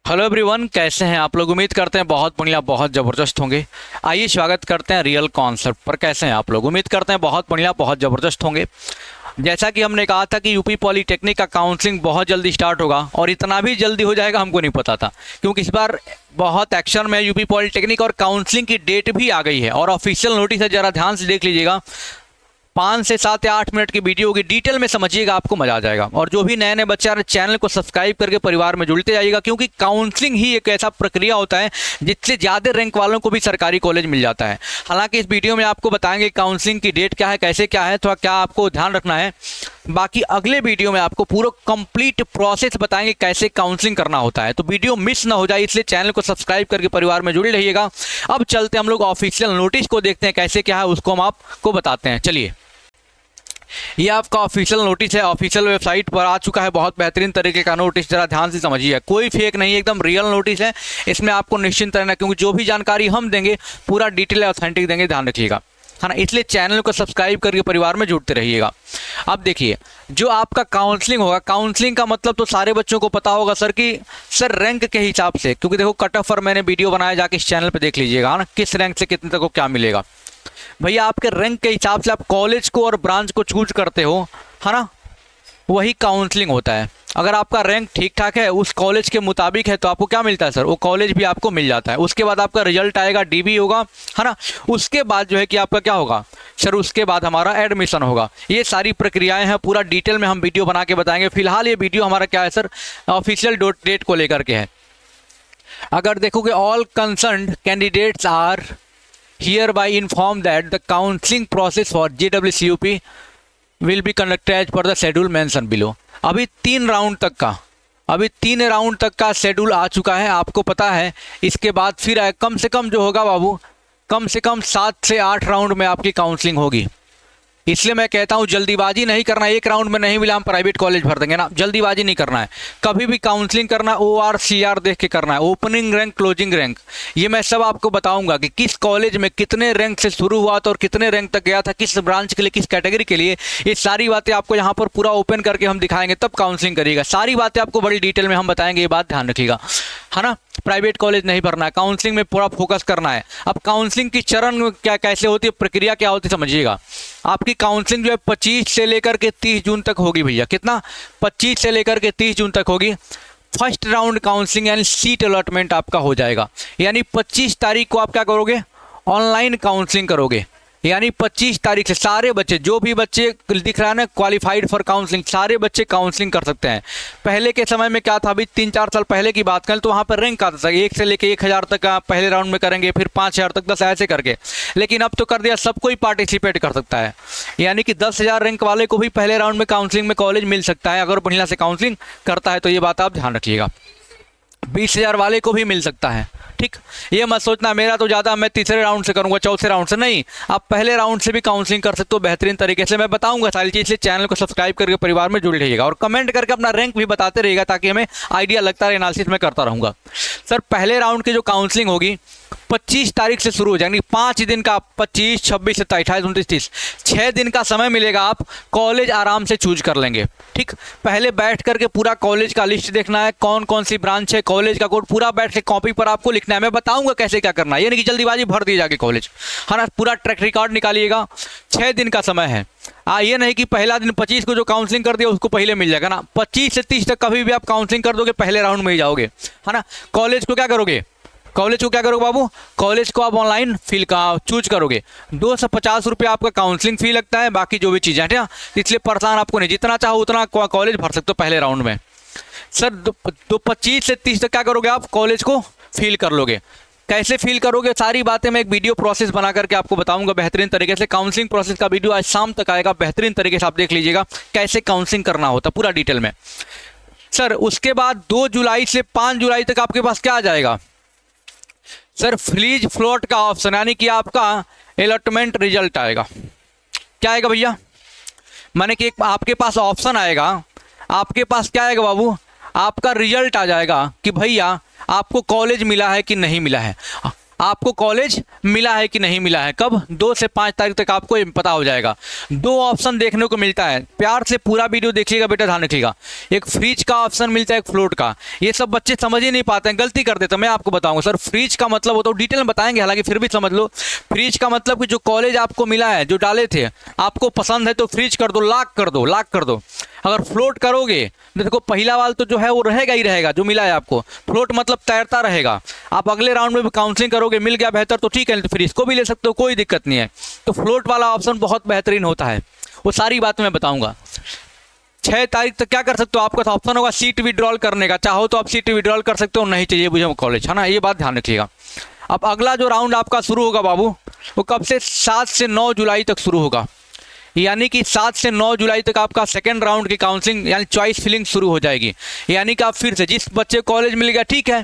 Hello everyone, कैसे हैं आप लोग। उम्मीद करते हैं बहुत बढ़िया, बहुत ज़बरदस्त होंगे। आइए स्वागत करते हैं रियल कॉन्सेप्ट पर। कैसे हैं आप लोग। उम्मीद करते हैं बहुत बढ़िया, बहुत ज़बरदस्त होंगे। जैसा कि हमने कहा था कि यूपी पॉलीटेक्निक का काउंसलिंग बहुत जल्दी स्टार्ट होगा, और इतना भी जल्दी हो जाएगा हमको नहीं पता था, क्योंकि इस बार बहुत एक्शन में यूपी पॉलीटेक्निक और काउंसलिंग की डेट भी आ गई है और ऑफिशियल नोटिस है। ज़रा ध्यान से देख लीजिएगा, 5 से 7 या 8 मिनट की वीडियो होगी, डिटेल में समझिएगा, आपको मजा आ जाएगा। और जो भी नए नए बच्चे आ रहे हैं, चैनल को सब्सक्राइब करके परिवार में जुड़ते जाइएगा, क्योंकि काउंसलिंग ही एक ऐसा प्रक्रिया होता है जिससे ज़्यादा रैंक वालों को भी सरकारी कॉलेज मिल जाता है। हालांकि इस वीडियो में आपको बताएंगे काउंसलिंग की डेट क्या है, कैसे क्या है, तो क्या आपको ध्यान रखना है। बाकी अगले वीडियो में आपको पूरा कंप्लीट प्रोसेस बताएंगे कैसे काउंसलिंग करना होता है, तो वीडियो मिस ना हो जाए, इसलिए चैनल को सब्सक्राइब करके परिवार में जुड़े रहिएगा। अब चलते हम लोग ऑफिशियल नोटिस को देखते हैं कैसे क्या है, उसको हम आपको बताते हैं। चलिए, ये आपका ऑफिशियल नोटिस है, ऑफिशियल वेबसाइट पर आ चुका है। बहुत बेहतरीन तरीके का नोटिस, जरा ध्यान से समझिए, कोई फेक नहीं है, एकदम रियल नोटिस है। इसमें आपको निश्चिंत रहना, क्योंकि जो भी जानकारी हम देंगे पूरा डिटेल ऑथेंटिक देंगे, ध्यान रखिएगा, है ना। इसलिए चैनल को सब्सक्राइब करके परिवार में जुड़ते रहिएगा। अब देखिए, जो आपका काउंसलिंग होगा, काउंसलिंग का मतलब तो सारे बच्चों को पता होगा सर, कि सर रैंक के हिसाब से, क्योंकि देखो कट ऑफ पर मैंने वीडियो बनाया, जाके इस चैनल पर देख लीजिएगा, है ना, किस रैंक से कितने तक को क्या मिलेगा। भैया आपके रैंक के हिसाब से आप कॉलेज को और ब्रांच को चूज करते हो, है ना, वही काउंसलिंग होता है। अगर आपका रैंक ठीक ठाक है, उस कॉलेज के मुताबिक है, तो आपको क्या मिलता है सर, वो कॉलेज भी आपको मिल जाता है। उसके बाद आपका रिजल्ट आएगा, डीबी होगा, है ना। उसके बाद जो है कि आपका क्या होगा सर, उसके बाद हमारा एडमिशन होगा। ये सारी प्रक्रियाएं हैं, पूरा डिटेल में हम वीडियो बना के बताएंगे। फिलहाल ये वीडियो हमारा क्या है सर, ऑफिशियल डेट को लेकर के है। अगर देखोगे, all concerned candidates are hereby informed that the counseling process for JWCUP will be conducted as per the schedule mentioned below। अभी 3 राउंड तक का शेड्यूल आ चुका है, आपको पता है। इसके बाद फिर कम से कम जो होगा बाबू, कम से कम 7 से 8 राउंड में आपकी काउंसलिंग होगी। इसलिए मैं कहता हूँ जल्दीबाजी नहीं करना। एक राउंड में नहीं मिला हम प्राइवेट कॉलेज भर देंगे ना, जल्दीबाजी नहीं करना है। कभी भी काउंसलिंग करना ORCR देख के करना है, ओपनिंग रैंक, क्लोजिंग रैंक। ये मैं सब आपको बताऊंगा कि किस कॉलेज में कितने रैंक से शुरू हुआ था और कितने रैंक तक गया था, किस ब्रांच के लिए, किस कैटेगरी के लिए। ये सारी बातें आपको यहाँ पर पूरा ओपन करके हम दिखाएंगे, तब काउंसलिंग करिएगा। सारी बातें आपको बड़ी डिटेल में हम बताएंगे, ये बात ध्यान रखिएगा, है ना। प्राइवेट कॉलेज नहीं भरना है, काउंसलिंग में पूरा फोकस करना है। अब काउंसलिंग की चरण क्या कैसे होती है, प्रक्रिया क्या होती है, समझिएगा। आपकी काउंसलिंग जो है 25 से लेकर के 30 जून तक होगी भैया। कितना, 25 से लेकर के 30 जून तक होगी। फर्स्ट राउंड काउंसलिंग यानी सीट अलॉटमेंट आपका हो जाएगा, यानी 25 तारीख को आप क्या करोगे, ऑनलाइन काउंसलिंग करोगे। यानी 25 तारीख से सारे बच्चे, जो भी बच्चे दिख रहा है ना क्वालिफाइड फॉर काउंसलिंग, सारे बच्चे काउंसलिंग कर सकते हैं। पहले के समय में क्या था, अभी 3-4 साल पहले की बात करें तो वहाँ पर रैंक आता था 1 से लेकर 1000 तक का पहले राउंड में करेंगे, फिर 5000 तक, 10 ऐसे करके। लेकिन अब तो कर दिया, सब कोई पार्टिसिपेट कर सकता है। यानी कि 10,000 रैंक वाले को भी पहले राउंड में काउंसलिंग में कॉलेज मिल सकता है, अगर बढ़िया से काउंसलिंग करता है तो। ये बात आप ध्यान रखिएगा। 20,000 वाले को भी मिल सकता है, ठीक। ये मत सोचना मेरा तो ज़्यादा, मैं तीसरे राउंड से करूंगा, चौथे राउंड से नहीं। आप पहले राउंड से भी काउंसलिंग कर सकते हो बेहतरीन तरीके से। मैं बताऊंगा सारी चीज़, इसलिए चैनल को सब्सक्राइब करके परिवार में जुड़े रहिएगा, और कमेंट करके अपना रैंक भी बताते रहिएगा, ताकि हमें आइडिया लगता रहे, एनालिसिस में करता रहूँगा। सर पहले राउंड की जो काउंसलिंग होगी 25 तारीख से शुरू हो जाएगी। 5 दिन का, 25, 26, 27, 28, 29, 30, 6 दिन का समय मिलेगा। आप कॉलेज आराम से चूज कर लेंगे, ठीक। पहले बैठ करके पूरा कॉलेज का लिस्ट देखना है, कौन कौन सी ब्रांच है, कॉलेज का कोड पूरा बैठ के कॉपी पर आपको लिखना है। मैं बताऊंगा कैसे क्या करना है, ये नहीं कि जल्दीबाजी भर दी जाके कॉलेज, है ना। पूरा ट्रैक रिकॉर्ड निकालिएगा। 6 दिन का समय है। ये नहीं कि पहला दिन 25 को जो काउंसलिंग कर दिया उसको पहले मिल जाएगा ना। 25 से 30 तक कभी भी आप काउंसलिंग कर दोगे, पहले राउंड में ही जाओगे, है ना। कॉलेज को क्या करोगे, बाबू, कॉलेज को आप ऑनलाइन फिल का चूज करोगे। 250 रुपये आपका काउंसलिंग फी लगता है, बाकी जो भी चीज़ें हैं, ठीक, इसलिए परेशान आपको नहीं, जितना चाहो उतना कॉलेज भर सकते हो पहले राउंड में। सर 25 से 30 तक क्या करोगे, आप कॉलेज को फिल कर लोगे। कैसे फील करोगे, सारी बातें मैं एक वीडियो प्रोसेस बना करके आपको बताऊंगा बेहतरीन तरीके से। काउंसलिंग प्रोसेस का वीडियो आज शाम तक आएगा, बेहतरीन तरीके से आप देख लीजिएगा कैसे काउंसलिंग करना होता पूरा डिटेल में। सर उसके बाद 2 जुलाई से 5 जुलाई तक आपके पास क्या आ जाएगा सर, फ्रीज फ्लोट का ऑप्शन, यानी कि आपका अलॉटमेंट रिजल्ट आएगा। क्या आएगा भैया, माने कि एक आपके पास ऑप्शन आएगा, आपके पास क्या आएगा बाबू, आपका रिजल्ट आ जाएगा कि भैया आपको कॉलेज मिला है कि नहीं मिला है। आपको कॉलेज मिला है कि नहीं मिला है। कब? 2 से 5 तारीख तक आपको ये पता हो जाएगा। 2 ऑप्शन देखने को मिलता है, प्यार से पूरा वीडियो देखिएगा बेटा, ध्यान रखिएगा। एक फ्रीज का ऑप्शन मिलता है, एक फ्लोट का। ये सब बच्चे समझ ही नहीं पाते हैं, गलती कर देते हैं। मैं आपको बताऊंगा सर, फ्रीज का मतलब होता है, डिटेल में बताएंगे, हालांकि फिर भी समझ लो। फ्रीज का मतलब कि जो कॉलेज आपको मिला है, जो डाले थे, आपको पसंद है तो फ्रीज कर दो, लॉक कर दो, लॉक कर दो। अगर फ्लोट करोगे देखो, पहला वाल तो जो है वो रहेगा ही रहेगा, जो मिला है आपको। फ्लोट मतलब तैरता रहेगा। आप अगले राउंड में भी काउंसलिंग करोगे, मिल गया बेहतर तो ठीक है, तो फिर इसको भी ले सकते हो, कोई दिक्कत नहीं है। तो फ्लोट वाला ऑप्शन बहुत बेहतरीन होता है, वो सारी बात मैं बताऊंगा। 6 तारीख तक क्या कर सकते हो, आपका तो ऑप्शन होगा सीट विड्रॉल करने का। चाहो तो आप सीट विड्रॉल कर सकते हो, नहीं चाहिए मुझे कॉलेज, है ना, ये बात ध्यान रखिएगा। अब अगला जो राउंड आपका शुरू होगा बाबू, वो कब से? 7 से 9 जुलाई तक शुरू होगा। यानी कि 7 से 9 जुलाई तक आपका सेकेंड राउंड की काउंसलिंग यानी चॉइस फिलिंग शुरू हो जाएगी। यानी कि आप फिर से, जिस बच्चे को कॉलेज मिल गया ठीक है,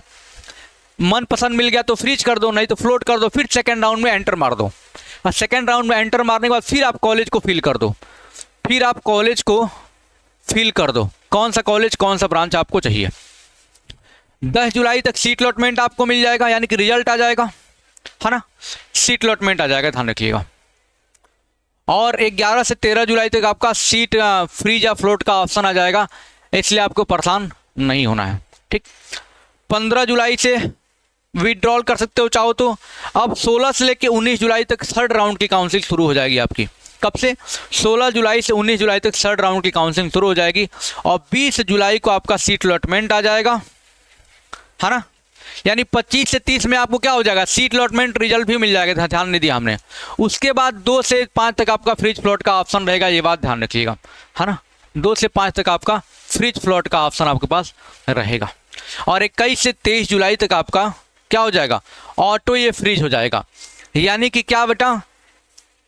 मन पसंद मिल गया तो फ्रीज कर दो, नहीं तो फ्लोट कर दो, फिर सेकेंड राउंड में एंटर मार दो। और सेकेंड राउंड में एंटर मारने के बाद फिर आप कॉलेज को फिल कर दो, फिर आप कॉलेज को फिल कर दो, कौन सा कॉलेज, कौन सा ब्रांच आपको चाहिए। 10 जुलाई तक सीट अलॉटमेंट आपको मिल जाएगा, यानी कि रिजल्ट आ जाएगा, है ना, सीट अलॉटमेंट आ जाएगा, ध्यान रखिएगा। और 11 से 13 जुलाई तक आपका सीट फ्रीज या फ्लोट का ऑप्शन आ जाएगा, इसलिए आपको परेशान नहीं होना है, ठीक। 15 जुलाई से विड्रॉल कर सकते हो चाहो तो। अब 16 से लेकर 19 जुलाई तक थर्ड राउंड की काउंसलिंग शुरू हो जाएगी आपकी। कब से? 16 जुलाई से 19 जुलाई तक थर्ड राउंड की काउंसलिंग शुरू हो जाएगी। और 20 जुलाई को आपका सीट अलॉटमेंट आ जाएगा, है ना। यानी 25 से 30 में आपको क्या हो जाएगा, सीट अलॉटमेंट रिजल्ट भी मिल जाएगा, ध्यान नहीं दिया हमने। उसके बाद 2 से 5 तक आपका फ्रीज फ्लोट का ऑप्शन रहेगा, ये बात ध्यान रखिएगा, है ना। 2 से 5 तक आपका फ्रीज फ्लोट का ऑप्शन आपके पास रहेगा। और 21 से 23 जुलाई तक आपका क्या हो जाएगा, ऑटो ये फ्रीज हो जाएगा। यानी कि क्या बेटा,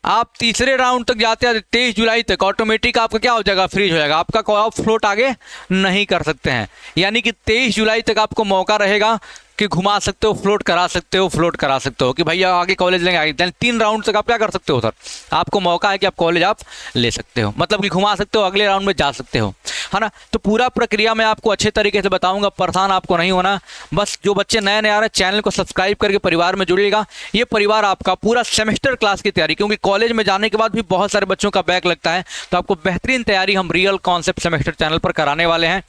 आप तीसरे राउंड तक जाते हैं 23 जुलाई तक ऑटोमेटिक आपका क्या हो जाएगा, फ्रीज हो जाएगा, आपका कोई फ्लोट आगे नहीं कर सकते हैं। यानी कि 23 जुलाई तक आपको मौका रहेगा कि घुमा सकते हो, फ्लोट करा सकते हो, फ्लोट करा सकते हो कि भैया आगे कॉलेज लेंगे आगे। 3 राउंड तक आप क्या कर सकते हो सर, आपको मौका है कि आप कॉलेज आप ले सकते हो, मतलब कि घुमा सकते हो, अगले राउंड में जा सकते हो, है ना। तो पूरा प्रक्रिया मैं आपको अच्छे तरीके से बताऊंगा, परेशान आपको नहीं होना। बस जो बच्चे नए नए आ रहे हैं, चैनल को सब्सक्राइब करके परिवार में जुड़िएगा। ये परिवार आपका पूरा सेमेस्टर क्लास की तैयारी, क्योंकि कॉलेज में जाने के बाद भी बहुत सारे बच्चों का बैक लगता है, तो आपको बेहतरीन तैयारी हम रियल कॉन्सेप्ट सेमेस्टर चैनल पर कराने वाले हैं।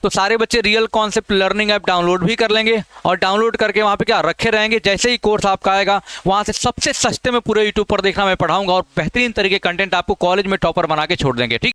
तो सारे बच्चे real concept learning app download भी कर लेंगे, और डाउनलोड करके वहाँ पे क्या रखे रहेंगे, जैसे ही कोर्स आपका आएगा वहाँ से सबसे सस्ते में पूरे यूट्यूब पर देखना मैं पढ़ाऊंगा, और बेहतरीन तरीके कंटेंट आपको कॉलेज में टॉपर बना के छोड़ देंगे, ठीक।